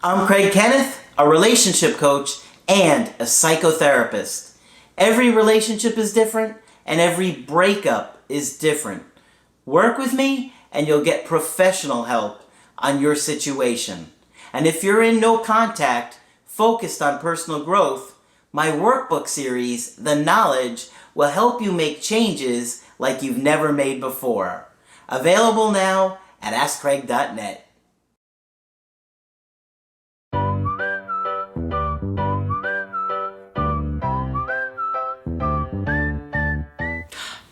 I'm Craig Kenneth, a relationship coach and a psychotherapist. Every relationship is different and every breakup is different. Work with me and you'll get professional help on your situation. And if you're in no contact, focused on personal growth, my workbook series, The Knowledge, will help you make changes like you've never made before. Available now at AskCraig.net.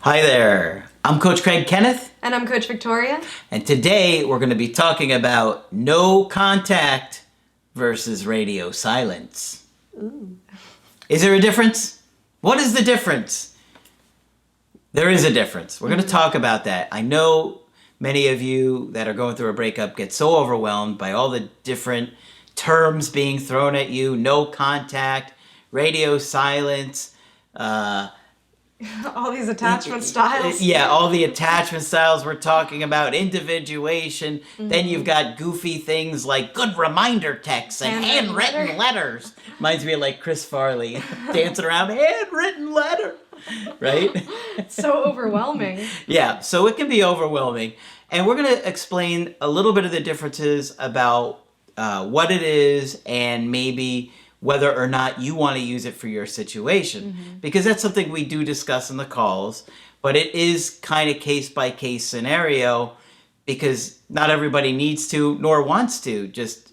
Hi there, I'm Coach Craig Kenneth. And I'm Coach Victoria. And today we're going to be talking about no contact versus radio silence. Ooh. Is there a difference? What is the difference? There is a difference. We're going to talk about that. I know many of you that are going through a breakup get so overwhelmed by all the different terms being thrown at you. No contact, radio silence, all these attachment styles. Yeah, all the attachment styles we're talking about, individuation. Then you've got goofy things like good reminder texts and handwritten letters. Reminds me of like Chris Farley dancing around, handwritten letter, right? It's so overwhelming. Yeah, so it can be overwhelming. And we're going to explain a little bit of the differences about what it is and maybe whether or not you want to use it for your situation. Because that's something we do discuss in the calls, but it is kind of case-by-case scenario because not everybody needs to nor wants to just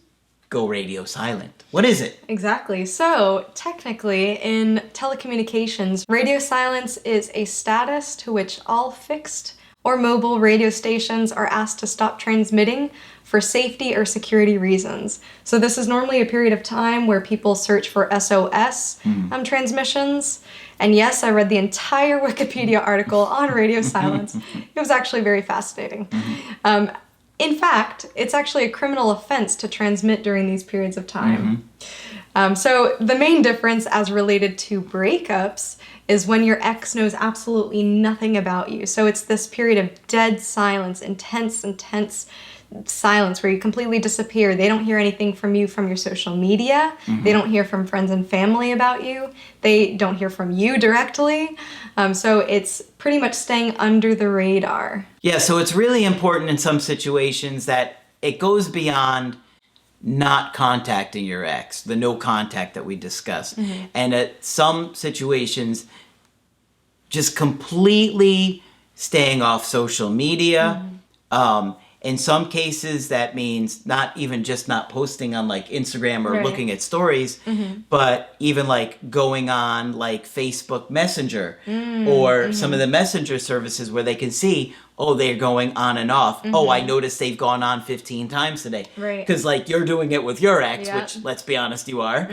go radio silent. What is it? Exactly. So technically in telecommunications, radio silence is a status to which all fixed or mobile radio stations are asked to stop transmitting for safety or security reasons. So this is normally a period of time where people search for SOS transmissions. And yes, I read the entire Wikipedia article on radio silence. It was actually very fascinating. In fact, it's actually a criminal offense to transmit during these periods of time. So the main difference as related to breakups is when your ex knows absolutely nothing about you. So it's this period of dead silence, intense silence where you completely disappear. They don't hear anything from you from your social media. They don't hear from friends and family about you. They don't hear from you directly. So it's pretty much staying under the radar. Yeah, so it's really important in some situations that it goes beyond not contacting your ex, the no contact that we discussed. And at some situations, just completely staying off social media. In some cases, that means not even just not posting on like Instagram or looking at stories, but even like going on like Facebook Messenger or some of the messenger services where they can see, oh, they're going on and off. Oh, I noticed they've gone on 15 times today. Because like you're doing it with your ex, which let's be honest, you are.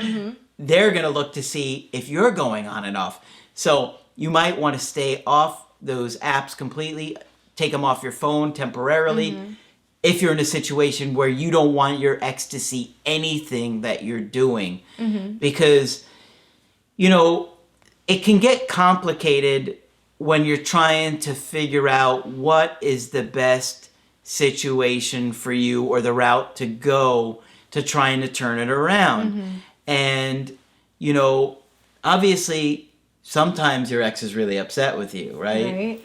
They're going to look to see if you're going on and off. So you might want to stay off those apps completely, take them off your phone temporarily. If you're in a situation where you don't want your ex to see anything that you're doing. Because, you know, it can get complicated when you're trying to figure out what is the best situation for you or the route to go to trying to turn it around. And, you know, obviously sometimes your ex is really upset with you, right?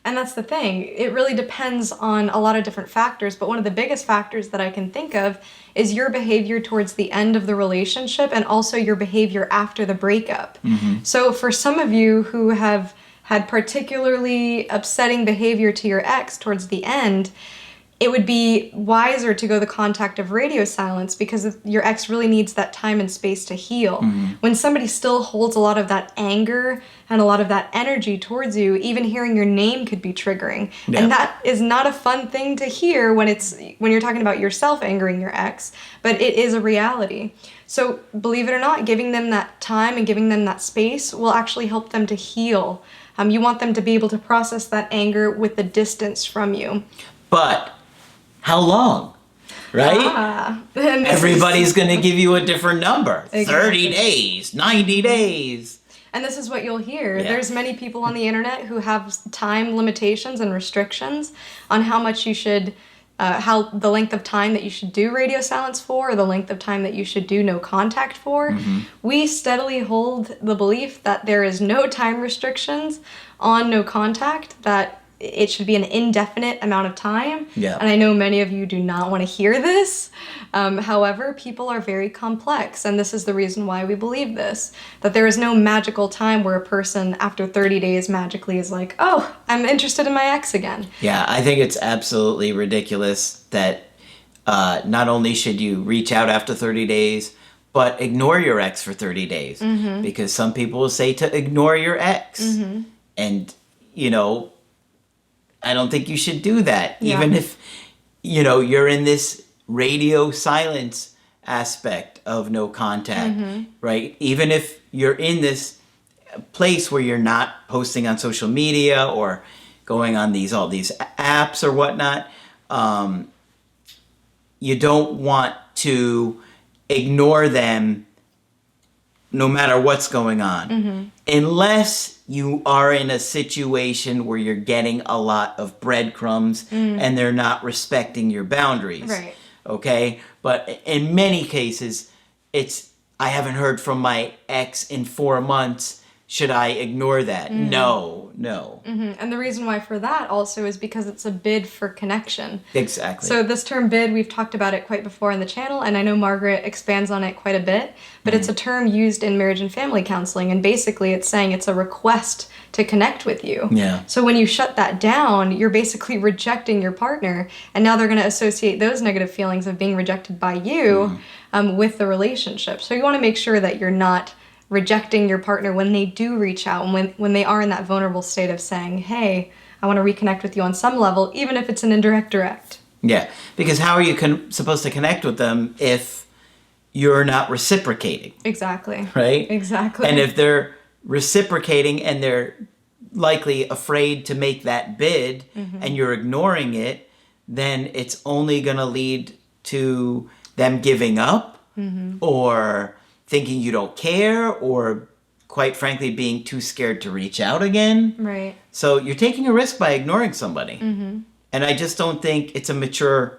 And that's the thing. It really depends on a lot of different factors, but one of the biggest factors that I can think of is your behavior towards the end of the relationship and also your behavior after the breakup. So for some of you who have had particularly upsetting behavior to your ex towards the end, it would be wiser to go the contact of radio silence because your ex really needs that time and space to heal. When somebody still holds a lot of that anger and a lot of that energy towards you, even hearing your name could be triggering. And that is not a fun thing to hear when you're talking about yourself angering your ex, but it is a reality. So believe it or not, giving them that time and giving them that space will actually help them to heal. You want them to be able to process that anger with the distance from you. But how long? Right? Everybody's going to give you a different number. 30 days, 90 days. And this is what you'll hear. There's many people on the internet who have time limitations and restrictions on how much you should how the length of time that you should do radio silence for, or the length of time that you should do no contact for. We steadily hold the belief that there is no time restrictions on no contact, that it should be an indefinite amount of time. Yeah. And I know many of you do not want to hear this. However, people are very complex, and this is the reason why we believe this, that there is no magical time where a person after 30 days magically is like, oh, I'm interested in my ex again. Yeah, I think it's absolutely ridiculous that not only should you reach out after 30 days, but ignore your ex for 30 days. Because some people will say to ignore your ex. And, you know, I don't think you should do that. Yeah. Even if, you know, you're in this radio silence aspect of no contact, right? Even if you're in this place where you're not posting on social media or going on all these apps or whatnot, you don't want to ignore them no matter what's going on. Unless you are in a situation where you're getting a lot of breadcrumbs and they're not respecting your boundaries. Right. Okay? But in many cases, I haven't heard from my ex in 4 months. Should I ignore that? No. And the reason why for that also is because it's a bid for connection. Exactly. So this term bid, we've talked about it quite before in the channel, and I know Margaret expands on it quite a bit, but it's a term used in marriage and family counseling, and basically it's saying it's a request to connect with you. Yeah. So when you shut that down, you're basically rejecting your partner, and now they're going to associate those negative feelings of being rejected by you with the relationship. So you want to make sure that you're not rejecting your partner when they do reach out, and when they are in that vulnerable state of saying, hey, I want to reconnect with you on some level, even if it's an indirect direct. Yeah, because how are you supposed to connect with them if you're not reciprocating? Exactly. Right? Exactly. And if they're reciprocating and they're likely afraid to make that bid and you're ignoring it, then it's only going to lead to them giving up or thinking you don't care, or quite frankly being too scared to reach out again. Right. So you're taking a risk by ignoring somebody. And I just don't think it's a mature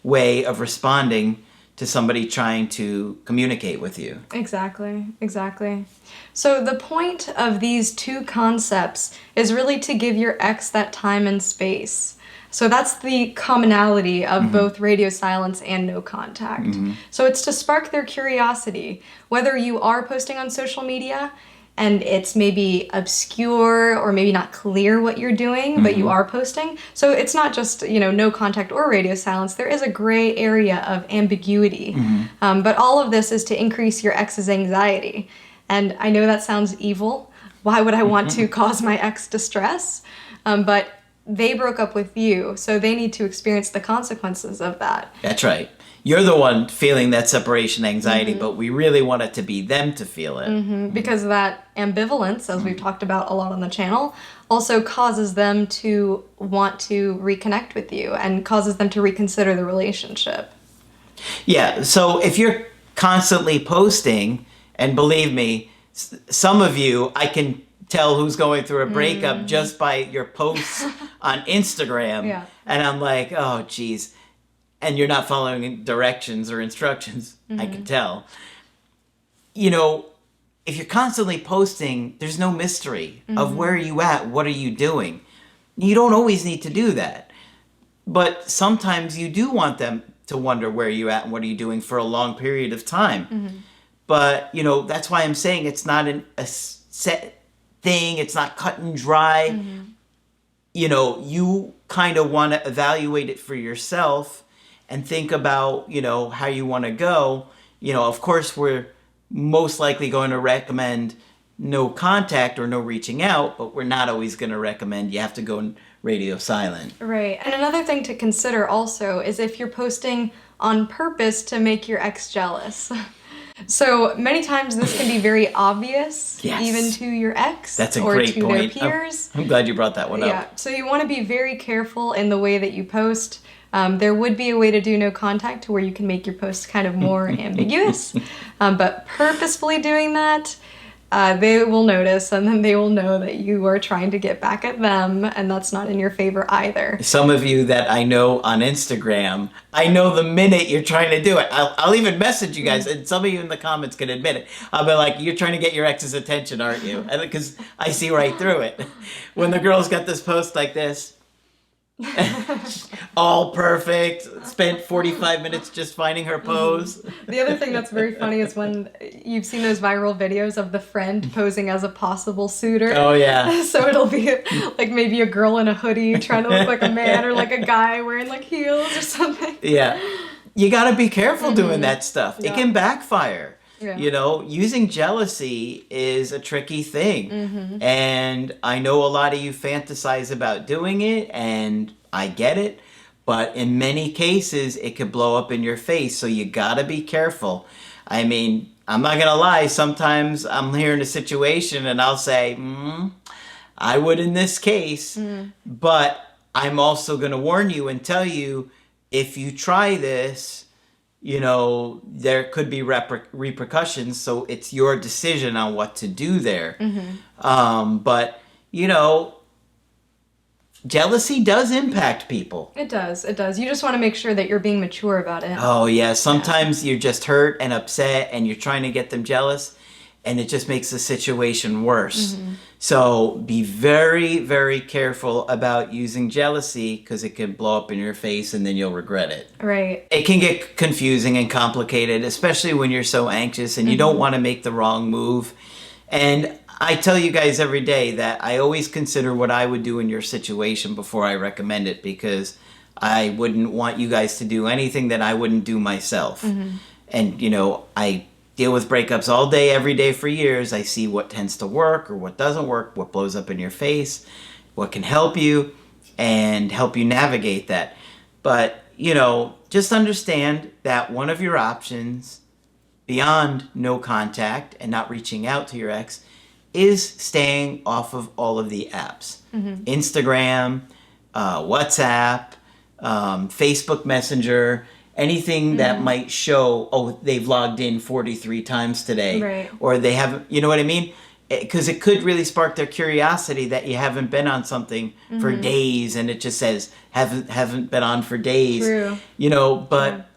way of responding to somebody trying to communicate with you. Exactly. So the point of these two concepts is really to give your ex that time and space. So that's the commonality of both radio silence and no contact. So it's to spark their curiosity, whether you are posting on social media and it's maybe obscure or maybe not clear what you're doing, but you are posting. So it's not just, no contact or radio silence. There is a gray area of ambiguity. But all of this is to increase your ex's anxiety. And I know that sounds evil. Why would I want to cause my ex distress? But they broke up with you, so they need to experience the consequences of that. That's right. You're the one feeling that separation anxiety, but we really want it to be them to feel it. Because that ambivalence, as we've talked about a lot on the channel, also causes them to want to reconnect with you and causes them to reconsider the relationship. Yeah, so if you're constantly posting, and believe me, some of you, I can tell who's going through a breakup just by your posts on Instagram. Yeah. And I'm like, oh, geez. And you're not following directions or instructions. I can tell. If you're constantly posting, there's no mystery of where are you at, what are you doing. You don't always need to do that. But sometimes you do want them to wonder where you're at and what are you doing for a long period of time. But, that's why I'm saying it's not a set thing. It's not cut and dry. You kind of want to evaluate it for yourself and think about, how you want to go. Of course, we're most likely going to recommend no contact or no reaching out, but we're not always going to recommend you have to go radio silent. Right. And another thing to consider also is if you're posting on purpose to make your ex jealous. So many times this can be very obvious, even to your ex. That's a or great to point. their peers. I'm glad you brought that one up. Yeah, so you want to be very careful in the way that you post. There would be a way to do no contact to where you can make your posts kind of more ambiguous, but purposefully doing that, they will notice, and then they will know that you are trying to get back at them, and that's not in your favor either. Some of you that I know on Instagram, I know the minute you're trying to do it. I'll even message you guys, and some of you in the comments can admit it. I'll be like, you're trying to get your ex's attention, aren't you? Because I see right through it. When the girl's got this post like this, all perfect, spent 45 minutes just finding her pose. The other thing that's very funny is when you've seen those viral videos of the friend posing as a possible suitor. Oh, yeah. So it'll be like maybe a girl in a hoodie trying to look like a man, or like a guy wearing like heels or something. Yeah. You got to be careful doing that stuff. Yeah. It can backfire. Yeah. You know, using jealousy is a tricky thing. And I know a lot of you fantasize about doing it, and I get it. But in many cases, it could blow up in your face. So you got to be careful. I mean, I'm not going to lie. Sometimes I'm here in a situation and I'll say, I would in this case. But I'm also going to warn you and tell you, if you try this, you know, there could be repercussions. So it's your decision on what to do there. But, you know, jealousy does impact people. It does. It does. You just want to make sure that you're being mature about it. Oh, yeah. Sometimes you're just hurt and upset and you're trying to get them jealous, and it just makes the situation worse. So be very, very careful about using jealousy, because it can blow up in your face and then you'll regret it. Right. It can get confusing and complicated, especially when you're so anxious and you don't want to make the wrong move. And I tell you guys every day that I always consider what I would do in your situation before I recommend it, because I wouldn't want you guys to do anything that I wouldn't do myself. And, you know, I deal with breakups all day, every day for years. I see what tends to work or what doesn't work, what blows up in your face, what can help you, and help you navigate that. But, you know, just understand that one of your options, beyond no contact and not reaching out to your ex, is staying off of all of the apps. Instagram, WhatsApp, Facebook Messenger, anything that might show, oh, they've logged in 43 times today. Right. Or they haven't, you know what I mean? Because it could really spark their curiosity that you haven't been on something for days, and it just says, haven't been on for days. True. You know, but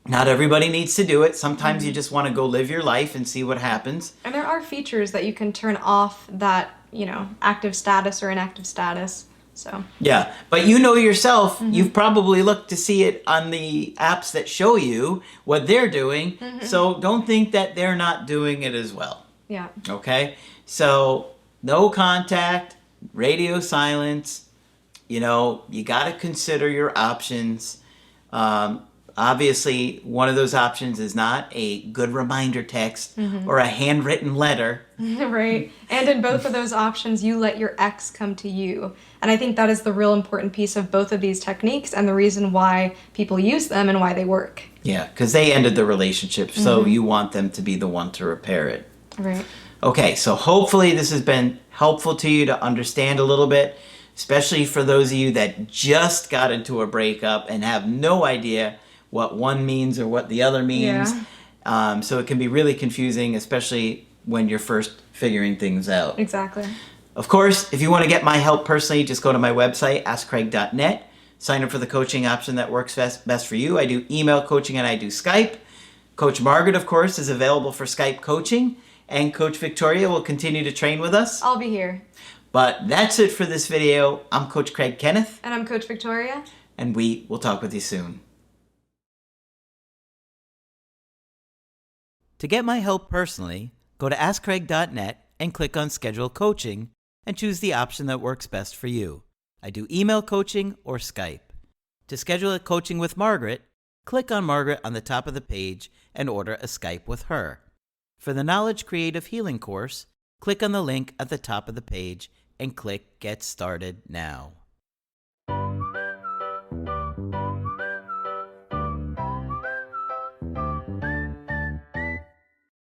not everybody needs to do it. Sometimes you just want to go live your life and see what happens. And there are features that you can turn off that, you know, active status or inactive status. So yeah, but you know yourself, you've probably looked to see it on the apps that show you what they're doing. So don't think that they're not doing it as well. yeah. Okay? So no contact, radio silence. You know, you got to consider your options. Obviously, one of those options is not a good reminder text or a handwritten letter. Right. And in both of those options, you let your ex come to you. And I think that is the real important piece of both of these techniques, and the reason why people use them and why they work. Yeah, because they ended the relationship, so you want them to be the one to repair it. Right. Okay, so hopefully this has been helpful to you to understand a little bit, especially for those of you that just got into a breakup and have no idea what one means or what the other means. Yeah. So it can be really confusing, especially when you're first figuring things out. Exactly. Of course, if you want to get my help personally, just go to my website, askcraig.net. Sign up for the coaching option that works best for you. I do email coaching and I do Skype. Coach Margaret, of course, is available for Skype coaching. And Coach Victoria will continue to train with us. I'll be here. But that's it for this video. I'm Coach Craig Kenneth. And I'm Coach Victoria. And we will talk with you soon. To get my help personally, go to askcraig.net and click on Schedule Coaching and choose the option that works best for you. I do email coaching or Skype. To schedule a coaching with Margaret, click on Margaret on the top of the page and order a Skype with her. For the Knowledge Creative Healing course, click on the link at the top of the page and click Get Started Now.